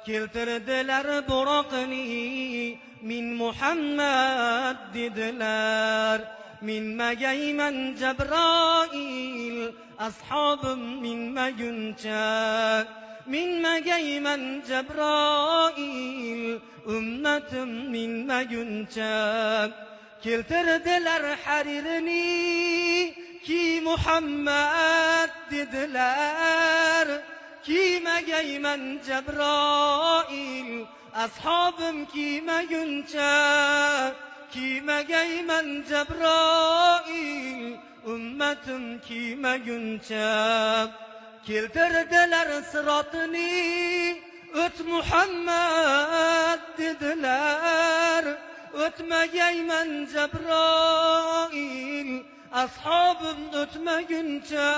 keltirdilar buroqni min Muhammad dedilar. Minmagayman Jabroil ashobim minmaguncha, minmagayman Jabroil ummatim minmaguncha. Keltirdilar haririni ki Muhammad dedilar. Kiymagayman Jabroil ashobim kiymaguncha, kiymagayman Jabroil ummatim kiymaguncha. Keltirdilar sirotini o't Muhammad dedilar. O'tmagayman Jabroil ashobim o'tmaguncha,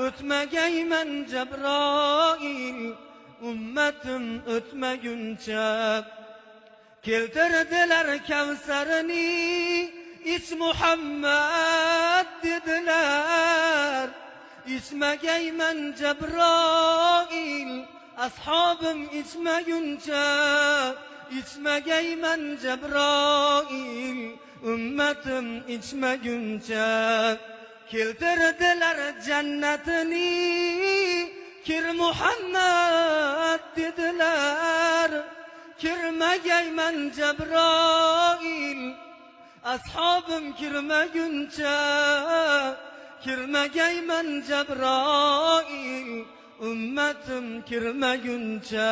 o'tmagayman Jabroil ummatim o'tmaguncha. Keltirdilar Kavsarini ich Muhammad dedilar. İchmagayman Jabroil ashobim ichmaguncha, ichmagayman Jabroil ummatim ichmaguncha. Keltirdilar jannatini kir Muhammad dedilar. Kirmagayman Jabroil ashobim kirmaguncha, kirmagayman Jabroil ummatim kirmaguncha.